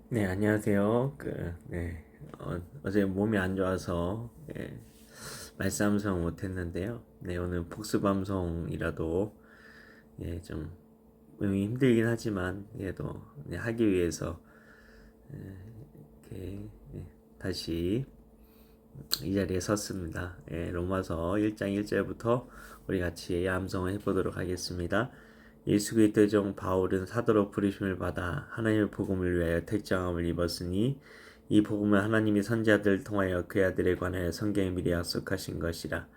네, 안녕하세요. 어제 몸이 안 좋아서, 말씀 암송 못했는데요. 네, 오늘 복수 방송이라도, 좀, 몸이 힘들긴 하지만, 그래도, 하기 위해서, 이렇게, 다시 이 자리에 섰습니다. 로마서 1장 1절부터 우리 같이 암송을 해보도록 하겠습니다. 예수 그리스도의 종 바울은 사도로 부르심을 받아 하나님의 복음을 위하여 택정함을 입었으니 이 복음은 하나님이 선지자들을 통하여 그의 아들에 관하여 성경에 미리 약속하신 것이라.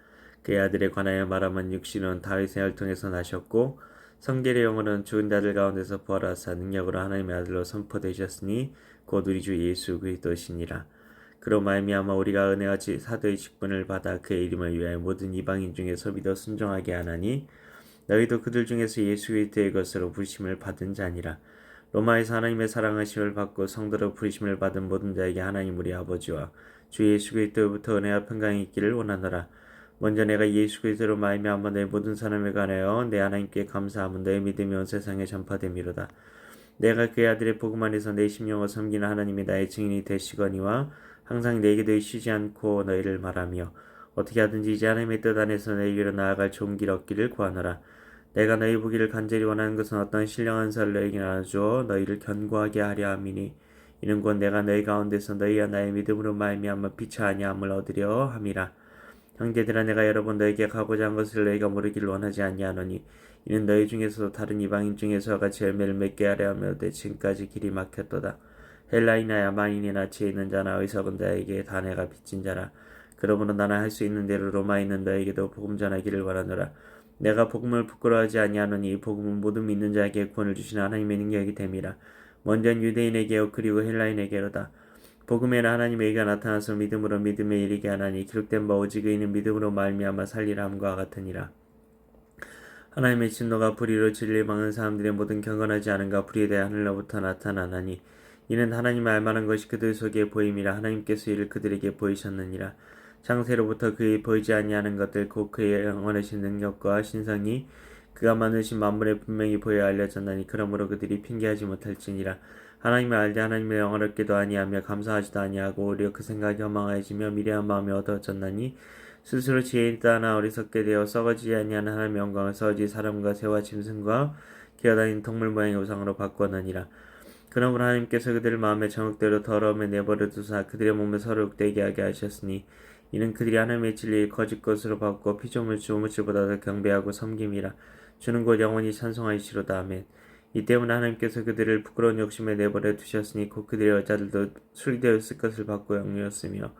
그의 아들에 관하여 말하면 육신은 다윗의 혈통에서 나셨고 성결의 영으로는 죽은 자들 가운데서 부활하사 능력으로 하나님의 아들로 선포되셨으니 곧 우리 주 예수 그리스도시니라. 그로 말미암아 우리가 은혜와 사도의 직분을 받아 그의 이름을 위하여 모든 이방인 중에서 믿어 순종하게 하나니 너희도 그들 중에서 예수 그리스도의 것으로 부르심을 받은 자니라. 로마에서 하나님의 사랑하심을 받고 성도로 부르심을 받은 모든 자에게 하나님 우리 아버지와 주 예수 그리스도로부터 은혜와 평강이 있기를 원하노라. 먼저 내가 예수 그리스도로 말미암아 내 모든 사람에 관하여 내 하나님께 감사함은 너의 믿음이 온 세상에 전파됨이로다. 내가 그의 아들의 복음 안에서 내 심령을 섬기는 하나님이 나의 증인이 되시거니와 항상 내게도 쉬지 않고 너희를 말하며 어떻게 하든지 이제 하나님의 뜻 안에서 너희에게로 나아갈 좋은 길 얻기를 구하노라. 내가 너희 보기를 간절히 원하는 것은 어떤 신령한 설 너희에게 나눠주어 너희를 견고하게 하려 함이니 이는 곧 내가 너희 가운데서 너희와 나의 믿음으로 말미암아 빛이 아니함을 얻으려 함이라. 형제들아 내가 여러 번 너희에게 가고자 한 것을 너희가 모르기를 원하지 아니하노니 이는 너희 중에서도 다른 이방인 중에서와 같이 열매를 맺게 하려 하며 내 지금까지 길이 막혔도다. 헬라이나 야만인이나 지혜 있는 자나 어리석은 자에게 다 내가 빚진 자라. 그러므로 나는 할 수 있는 대로 로마에 있는 너에게도 복음 전하기를 원하노라. 내가 복음을 부끄러워하지 아니하노니 이 복음은 모든 믿는 자에게 구원을 주시는 하나님의 능력이 됨이라. 먼저는 유대인에게요 그리고 헬라인에게로다. 복음에는 하나님의 의가 나타나서 믿음으로 믿음에 이르게 하나니 기록된 바 오직 의인은 믿음으로 말미암아 살리라 함과 같으니라. 하나님의 진노가 불의로 진리를 막는 사람들의 모든 경건하지 않은가 불의에 대해 하늘로부터 나타나나니 이는 하나님을 알만한 것이 그들 속에 보임이라. 하나님께서 이를 그들에게 보이셨느니라. 창세로부터 그의 보이지 아니하는 것들 곧 그의 영원하신 능력과 신성이 그가 만드신 만물에 분명히 보여 알려졌나니 그러므로 그들이 핑계하지 못할지니라. 하나님을 알되 하나님을 영원롭게도 아니하며 감사하지도 아니하고 오히려 그 생각이 허망해지며 미래한 마음이 어두워졌나니 스스로 지혜 있다나 어리석게 되어 썩어지지 아니하는 하나님의 영광을 썩어지 사람과 새와 짐승과 기어다니는 동물 모양의 우상으로 바꾸었느니라. 그러므로 하나님께서 그들을 마음의 정욕대로 더러움에 내버려 두사 그들의 몸을 서로 욕되게 하게 하셨으니 이는 그들이 하나님의 진리를 거짓 것으로 바꾸어 피조물 주 우물주보다 더 경배하고 섬김이라. 주는 곧 영원히 찬송하시리로다. 아멘. 이 때문에 하나님께서 그들을 부끄러운 욕심에 내버려 두셨으니 곧 그들의 여자들도 술되었을 것을 받고 영리였으며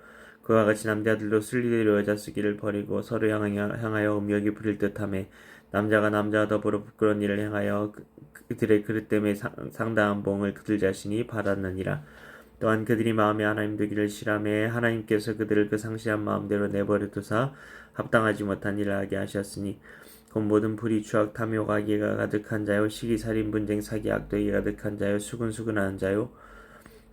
그와 같이 남자들도 술리대로 여자 쓰기를 버리고 서로 향하여 음욕이 부릴 듯하며 남자가 남자와 더불어 부끄러운 일을 행하여 그들의 그릇 때문에 상당한 봉을 그들 자신이 받았느니라. 또한 그들이 마음에 하나님 되기를 싫어하며 하나님께서 그들을 그 상실한 마음대로 내버려 두사 합당하지 못한 일을 하게 하셨으니 곧 모든 불의 추악 탐욕 악의가 가득한 자요 시기 살인 분쟁 사기 악독이 가득한 자요 수근수근하는 자요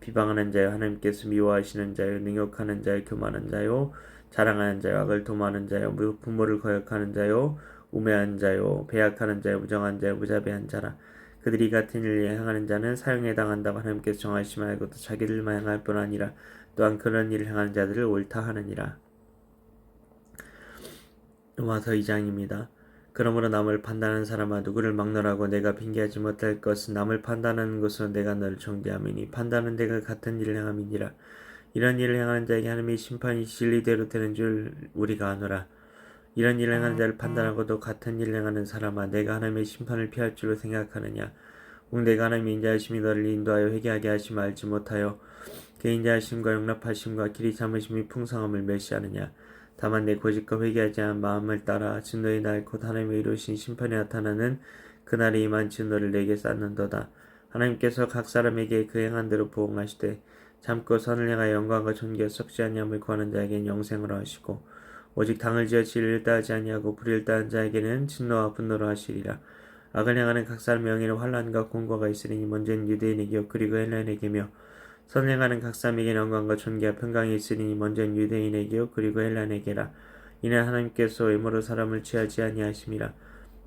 비방하는 자요 하나님께서 미워하시는 자요 능욕하는 자요 교만한 자요 자랑하는 자요 악을 도모하는 자요 부모를 거역하는 자요 우매한 자요 배약하는 자요 무정한 자요 무자비한 자라. 그들이 같은 일을 행하는 자는 사형에 당한다고 하나님께서 정하시지 말고도 자기들만 행할 뿐 아니라 또한 그런 일을 행하는 자들을 옳다 하느니라. 로마서 2장입니다. 그러므로 남을 판단하는 사람아 누구를 막노라고 내가 핑계하지 못할 것은 남을 판단하는 것으로 내가 너를 정죄함이니 판단은 내가 같은 일을 행함이니라. 이런 일을 행하는 자에게 하나님의 심판이 진리대로 되는 줄 우리가 아노라. 이런 일을 행하는 자를 판단하고도 같은 일을 행하는 사람아 내가 하나님의 심판을 피할 줄로 생각하느냐. 꼭 내가 하나님의 인자하심이 너를 인도하여 회개하게 하심을 알지 못하여 그 인자하심과 용납하심과 길이 참으심이 풍성함을 멸시하느냐. 다만 내 고집과 회개하지 않은 마음을 따라 진노의 날 곧 하나님의 이루신 심판이 나타나는 그날에 임한 진노를 내게 쌓는도다. 하나님께서 각 사람에게 그 행한 대로 보응하시되 참고 선을 행하여 영광과 존귀와 썩지 아니함을 구하는 자에게는 영생으로 하시고 오직 당을 지어 진리를 따르지 아니하고 불의를 따르는 자에게는 진노와 분노로 하시리라. 악을 행하는 각 사람의 영에는 환난과 공고가 있으리니 먼저는 유대인에게요 그리고 헬라인에게며 선을 행하는 각 사람에게는 영광과 존귀와 평강이 있으리니 먼저는 유대인에게요 그리고 헬라인에게라. 이는 하나님께서 외모로 사람을 취하지 아니하심이라.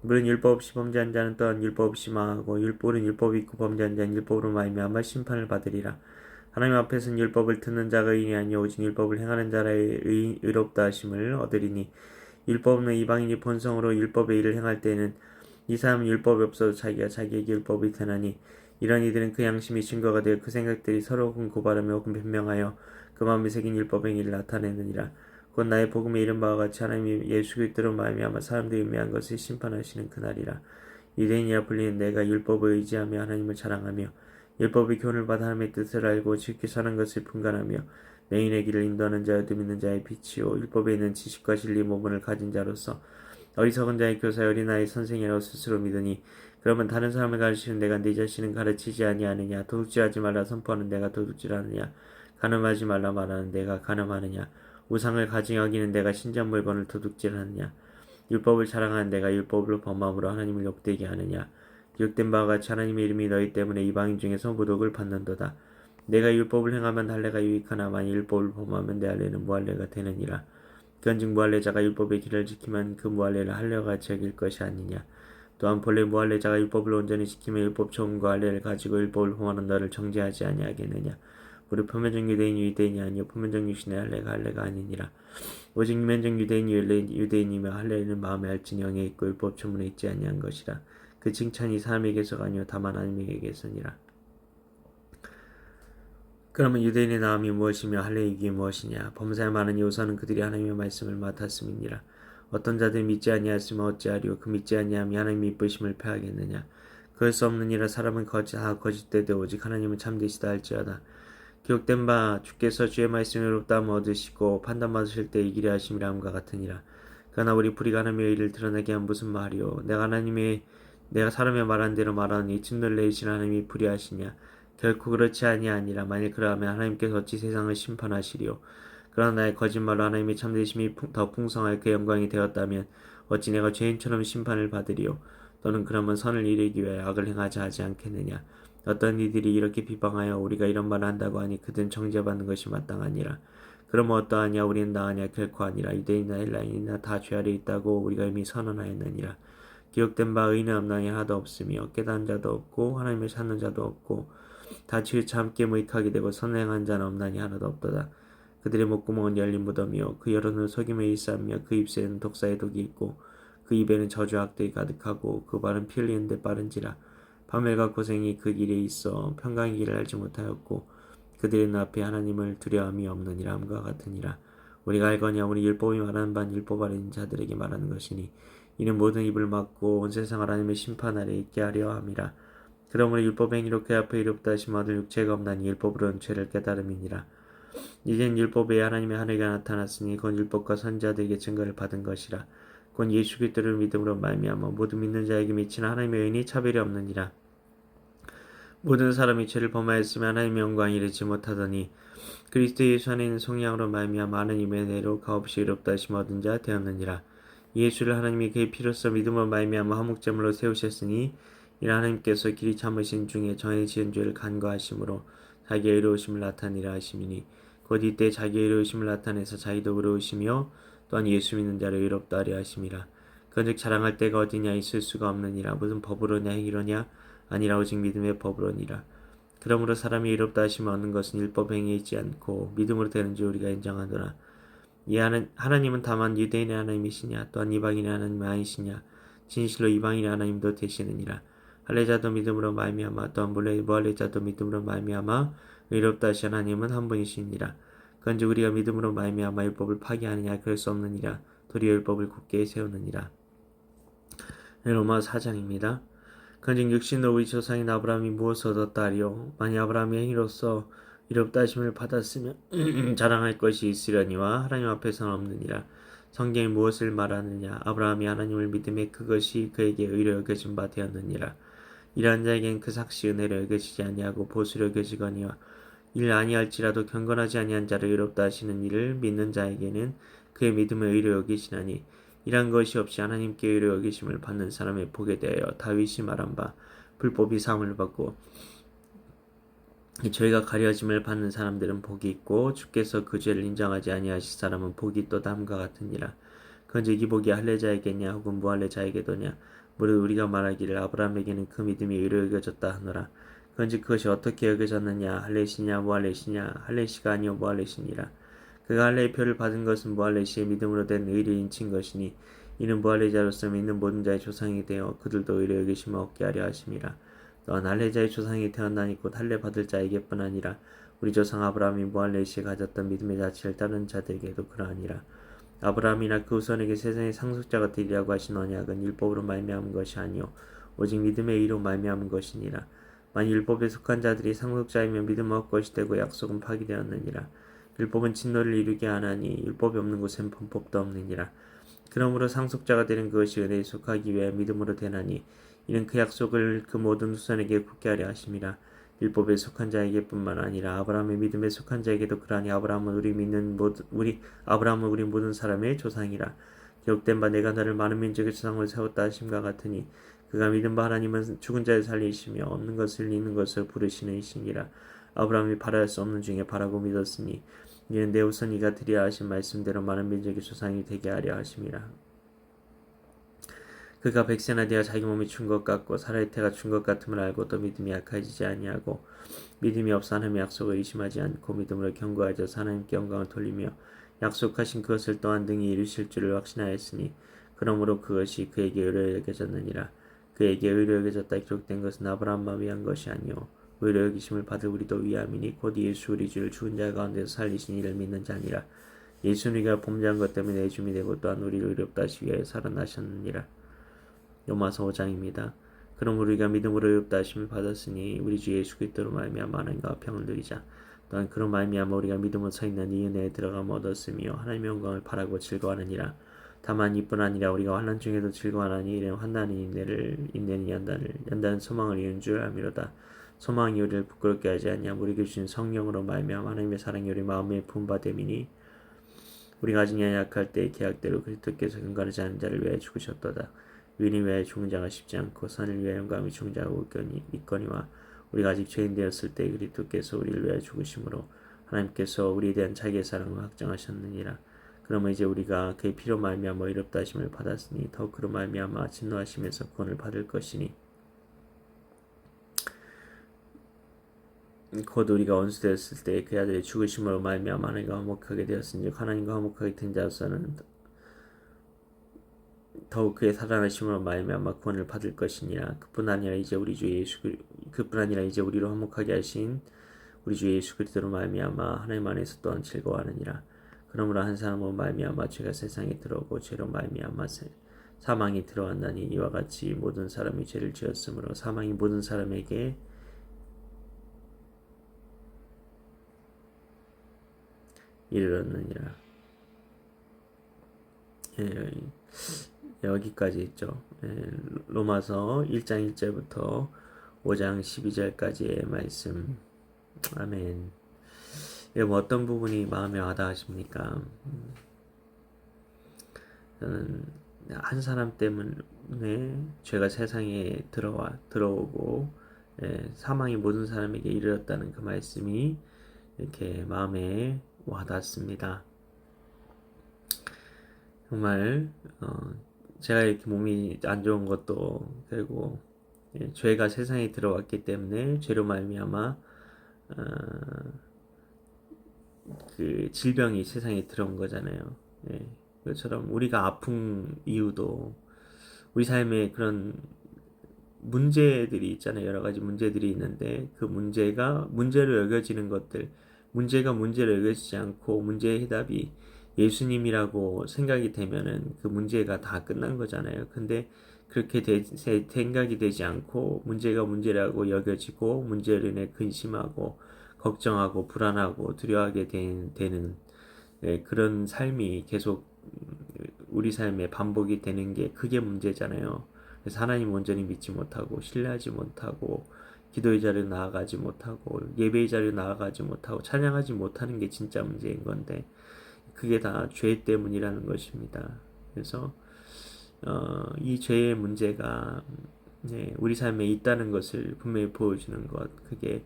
물은 율법 없이 범죄한 자는 또한 율법 없이 망하고 물은 율법이 있고 범죄한 자는 율법으로 말미암아 심판을 받으리라. 하나님 앞에서는 율법을 듣는 자가 의인이 아니요 오직 율법을 행하는 자라의 의롭다 하심을 얻으리니 율법 없는 이방인이 본성으로 율법의 일을 행할 때에는 이 사람은 율법이 없어도 자기가 자기에게 율법이 되나니 이런 이들은 그 양심이 증거가 되어 그 생각들이 서로 혹은 고발하며 혹은 변명하여 그 마음에 새긴 율법의 행위를 나타내느니라. 곧 나의 복음에 이른 바와 같이 하나님이 예수 그리스도로 말미암아 사람들이 음해한 것을 심판하시는 그날이라. 유대인이라 불리는 내가 율법을 의지하며 하나님을 자랑하며 율법의 교훈을 받아 하나님의 뜻을 알고 지키 사는 것을 분간하며 맹인의 길을 인도하는 자여도 믿는 자의 빛이요 율법에 있는 지식과 진리 모분을 가진 자로서 어리석은 자의 교사의 어린아이 선생이라고 스스로 믿으니 그러면 다른 사람을 가르치는 내가 네 자신은 가르치지 아니하느냐 도둑질하지 말라 선포하는 내가 도둑질하느냐 간음하지 말라 말하는 내가 간음하느냐 우상을 가증히 여기는 내가 신전 물건을 도둑질하느냐 율법을 자랑하는 내가 율법을 범함으로 하나님을 욕되게 하느냐 기록된 바와 같이 하나님의 이름이 너희 때문에 이방인 중에서 모독을 받는도다. 내가 율법을 행하면 할례가 유익하나 만일 율법을 범하면 내 할례는 무할례가 되느니라. 그런즉 무할례자가 율법의 길을 지키면 그 무할례를 할례와 같이 여길 것이 아니냐. 또한 본래 무할례자가 율법을 온전히 지키며 율법 처음과 할례를 가지고 율법을 범하는 너를 정죄하지 아니하겠느냐. 우리 표면적 유대인이 유대인이 아니요 표면적 육신의 할례가 아니니라. 오직 유면적 유대인이 유대인이며 할례는 마음에 알지니 영에 있고 율법 처문에 있지 아니한 것이라. 그 칭찬이 사람에게서가 아니요 다만 하나님에게서니라. 그러면 유대인의 나음이 무엇이며 할례의 이익이 무엇이냐. 범사에 많으니 우선은 그들이 하나님의 말씀을 맡았음이니라. 어떤 자들이 믿지 아니하였으면 어찌하리요. 그 믿지 아니함이 하나님 이쁘심을 패하겠느냐. 그럴 수 없느니라. 사람은 거짓되되 오직 하나님은 참되시다 할지어다. 기록된 바 주께서 주의 말씀을 의롭다함을 얻으시고 판단받으실 때 이기려 하심이라 함과 같으니라. 그러나 우리 불의가 하나님의 의를 드러내게 한 무슨 말이요. 내가 사람의 말한 대로 말하니 진노를 내리시는 하나님이 불의하시냐. 결코 그렇지 아니하니라. 만일 그러하면 하나님께서 어찌 세상을 심판하시리요. 그러나 나의 거짓말로 하나님의 참되심이 더 풍성하여 그 영광이 되었다면 어찌 내가 죄인처럼 심판을 받으리요. 또는 그러면 선을 이루기 위하여 악을 행하자 하지 않겠느냐. 어떤 이들이 이렇게 비방하여 우리가 이런 말을 한다고 하니 그들은 정죄받는 것이 마땅하니라. 그럼 어떠하냐. 우리는 나으냐. 결코 아니라. 유대인이나 헬라인이나 다 죄 아래 있다고 우리가 이미 선언하였느니라. 기록된 바 의인은 없나니 하나도 없으며 깨달은 자도 없고 하나님을 찾는 자도 없고 다 치우쳐 함께 무익하게 되고 선행한 자는 없나니 하나도 없도다. 그들의 목구멍은 열린 무덤이요 그 혀로는 속임을 일삼며 그 입술에는 독사의 독이 있고 그 입에는 저주와 악들이 가득하고 그 발은 피 흘리는 데 빠른지라. 파멸과 고생이 그 길에 있어 평강의 길을 알지 못하였고 그들의 눈앞에 하나님을 두려움이 없느니라 함과 같으니라. 우리가 알거니와 우리 율법이 말하는 바는 율법 아래 있는 자들에게 말하는 것이니 이는 모든 입을 막고 온 세상을 하나님의 심판 아래 있게 하려 함이라. 그러므로 율법 행위로 그 앞에 이롭다 하심 얻을 육체가 없나니 율법으로는 죄를 깨달음이니라. 이젠 율법에 하나님의 하늘가 나타났으니 곧 율법과 선지자들에게 증거를 받은 것이라. 곧 예수 그리스도를 믿음으로 말미암아 모든 믿는 자에게 미치는 하나님의 은이 차별이 없느니라. 모든 사람이 죄를 범하였으며 하나님의 영광에 이르지 못하더니 그리스도 예수 안에 있는 성령으로 말미암아 하나님의 은혜로 값없이 의롭다 하심 얻은 자 되었느니라. 예수를 하나님이 그의 피로써 믿음으로 말미암아 화목제물로 세우셨으니 이는 하나님께서 길이 참으신 중에 전에 지은 죄를 간과하심으로 자기의 의로우심을 나타내라 하심이니 곧 이때 자기의 의로우심을 나타내서 자기도 의로우시며 또한 예수 믿는 자를 의롭다 하려 하심이라. 그런즉 자랑할 때가 어디냐. 있을 수가 없느니라. 무슨 법으로냐 행위로냐. 아니라 오직 믿음의 법으로니라. 그러므로 사람이 의롭다 하심을 얻는 것은 율법 행위에 있지 않고 믿음으로 되는 줄 우리가 인정하노라. 이 하나님은 다만 유대인의 하나님이시냐 또한 이방인의 하나님이 아니시냐. 진실로 이방인의 하나님도 되시느니라. 할례자도 믿음으로 말미암아 또한 무할례자도 믿음으로 말미암아 의롭다 하신 하나님은 한 분이시니라. 그런즉 우리가 믿음으로 말미암아 율법을 파기하느냐. 그럴 수 없느니라. 도리어 율법을 굳게 세우느니라. 로마 4장입니다. 그런즉 육신으로 우리 조상인 아브라함이 무엇을 얻었다 하리요. 만약 아브라함이 행위로서 의롭다 하심을 받았으면 자랑할 것이 있으려니와 하나님 앞에서는 없느니라. 성경이 무엇을 말하느냐. 아브라함이 하나님을 믿음에 그것이 그에게 의로 여겨진 바 되었느니라. 이러한 자에겐 그 삭시 은혜로 여겨지지 아니하고 보수로 여겨지거니와 일 아니할지라도 경건하지 아니한 자를 의롭다 하시는 이를 믿는 자에게는 그의 믿음을 의로 여기시나니 이러한 것이 없이 하나님께 의로 여기심을 받는 사람의 복에 대하여 다윗이 말한 바 불법이 사함을 받고 죄가 가려짐을 받는 사람들은 복이 있고 주께서 그 죄를 인정하지 아니하실 사람은 복이 또 다음과 같으니라. 그런즉 이 복이 할례자에게냐 혹은 무할례자에게도냐. 무릇 우리가 말하기를 아브라함에게는 그 믿음이 의로 여겨졌다 하노라. 그런즉 그것이 어떻게 여겨졌느냐? 할례시냐 무할례시냐? 할례시가 아니요 무할례시니라. 그가 할례의 표를 받은 것은 무할례시의 믿음으로 된 의를 인친 것이니 이는 무할례자로서 믿는 모든 자의 조상이 되어 그들도 의로 여기심을 얻게 하려 하심이라. 또한 할례자의 조상이 되었나니 곧 할례 받을 자에게뿐 아니라 우리 조상 아브라함이 무할례시에 가졌던 믿음의 자체를 따르는 자들에게도 그러하니라. 아브라함이나 그 후손에게 세상의 상속자가 되리라고 하신 언약은 율법으로 말미암은 것이 아니요 오직 믿음의 의로 말미암은 것이니라. 만일 율법에 속한 자들이 상속자이면 믿음 얻을 것이 되고 약속은 파기되었느니라. 율법은 진노를 이루게 하나니 율법이 없는 곳엔 범법도 없느니라. 그러므로 상속자가 되는 그것이 은혜에 속하기 위해 믿음으로 되나니 이는 그 약속을 그 모든 후손에게 굳게 하려 하심이라. 율법에 속한 자에게뿐만 아니라 아브라함의 믿음에 속한 자에게도 그러하니 아브라함은 우리 모든 사람의 조상이라. 기록된 바 내가 너를 많은 민족의 조상으로 세웠다 하심과 같으니 그가 믿은 바 하나님은 죽은 자를 살리시며 없는 것을 있는 것을 부르시는 이시니라. 아브라함이 바랄 수 없는 중에 바라고 믿었으니 이는 내 후손이가 드리라 하신 말씀대로 많은 민족의 조상이 되게 하려 하심이라. 그가 백세나 되어 자기 몸이 춘 것 같고 사라의 태가 춘 것 같음을 알고 또 믿음이 약해지지 아니하고 믿음이 없어 하나님의 약속을 의심하지 않고 믿음으로 견고하여 하나님께 영광을 돌리며 약속하신 그것을 또한 등이 이루실 줄을 확신하였으니 그러므로 그것이 그에게 의로 여겨졌느니라. 그에게 의로 여겨졌다 기록된 것은 아브라함만 위한 것이 아니요 의로 여기심을 받을 우리도 위함이니 곧 예수 우리 주를 죽은 자 가운데서 살리신 이를 믿는 자니라. 예수는 우리가 범죄한 것 때문에 내줌이 되고 또한 우리를 의롭다 하시기 위하여 살아나셨느니라. 로마서 5장입니다. 그럼 우리가 믿음으로 의롭다 하심을 받았으니 우리 주 예수 그리스도로 말미암아 하나님과 평을 누리자. 또한 그런 말미암아 우리가 믿음으로 서 있는 이 은혜에 들어감 얻었으며 하나님의 영광을 바라고 즐거워하느니라. 다만 이뿐 아니라 우리가 환난 중에도 즐거워하나니 이는 환난이 인내는 연단은 소망을 이룬 줄 알미로다. 소망이 우리를 부끄럽게 하지 아니하며 우리에게 주신 성령으로 말미암아 하나님의 사랑이 우리 마음에 부음받음이니 우리가 아직 연약할 때 계약대로 그리스도께서 근거하지 않은 자를 위하여 죽으셨도다. 의인을 위하여 죽은 자가 쉽지 않고 선을 위하여 영감이 죽은 자가 있거니와 우리가 아직 죄인 되었을 때 그리스도께서 우리를 위하여 죽으심으로 하나님께서 우리에 대한 자기의 사랑을 확정하셨느니라. 그러면 이제 우리가 그의 피로 말미암아 의롭다 하심을 받았으니 더욱 그로 말미암아 진노하심에서 구원을 받을 것이니 곧 우리가 원수되었을 때 그 아들의 죽으심으로 말미암아 하나님과 화목하게 되었은즉 하나님과 화목하게 된 자로서는 더욱 그의 살아나심으로 말미암아 구원을 받을 것이니라. 그뿐 아니라 이제 우리로 화목하게 하신 우리 주 예수 그리스도로 말미암아 하나님 안에서 또한 즐거워하느니라. 그러므로 한 사람으로 말미암아 죄가 세상에 들어오고 죄로 말미암아 사망이 들어왔나니 이와 같이 모든 사람이 죄를 지었으므로 사망이 모든 사람에게 이르렀느니라. 여기까지 있죠. 로마서 1장 1절부터 5장 12절까지의 말씀. 아멘. 여러분 어떤 부분이 마음에 와닿으십니까? 저는 한 사람 때문에 죄가 세상에 들어오고 사망이 모든 사람에게 이르렀다는 그 말씀이 이렇게 마음에 와닿습니다. 정말 제가 이렇게 몸이 안 좋은 것도 그리고 죄가 세상에 들어왔기 때문에 죄로 말미암아 그 질병이 세상에 들어온 거잖아요. 그것처럼 우리가 아픈 이유도 우리 삶에 그런 문제들이 있잖아요. 여러 가지 문제들이 있는데 그 문제가 문제로 여겨지는 것들, 문제가 문제로 여겨지지 않고 문제의 해답이 예수님이라고 생각이 되면은 그 문제가 다 끝난 거잖아요. 근데 그렇게 생각이 되지 않고 문제가 문제라고 여겨지고 문제로 인해 근심하고 걱정하고 불안하고 두려워하게 되는 그런 삶이 계속 우리 삶에 반복이 되는 게 그게 문제잖아요. 그래서 하나님 온전히 믿지 못하고 신뢰하지 못하고 기도의 자리로 나아가지 못하고 예배의 자리로 나아가지 못하고 찬양하지 못하는 게 진짜 문제인 건데 그게 다 죄 때문이라는 것입니다. 그래서 이 죄의 문제가 우리 삶에 있다는 것을 분명히 보여주는 것, 그게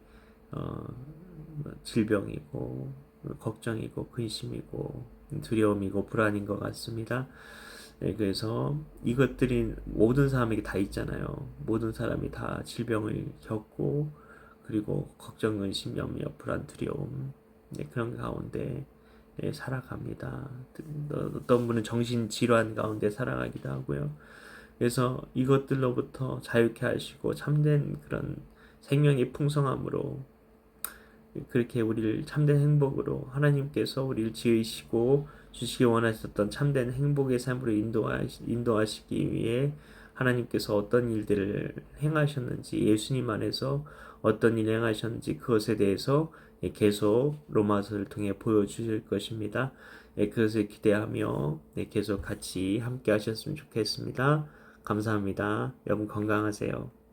질병이고 걱정이고 근심이고 두려움이고 불안인 것 같습니다. 그래서 이것들이 모든 사람에게 다 있잖아요. 모든 사람이 다 질병을 겪고 그리고 걱정, 근심, 염려, 불안, 두려움 그런 가운데 살아갑니다. 어떤 분은 정신 질환 가운데 살아가기도 하고요. 그래서 이것들로부터 자유케 하시고 참된 그런 생명의 풍성함으로 그렇게 우리를 참된 행복으로 하나님께서 우리를 지으시고 주시기 원하셨던 참된 행복의 삶으로 인도하시기 위해 하나님께서 어떤 일들을 행하셨는지 예수님 안에서 어떤 일을 행하셨는지 그것에 대해서 계속 로마서를 통해 보여주실 것입니다. 그것을 기대하며 계속 같이 함께 하셨으면 좋겠습니다. 감사합니다. 여러분 건강하세요.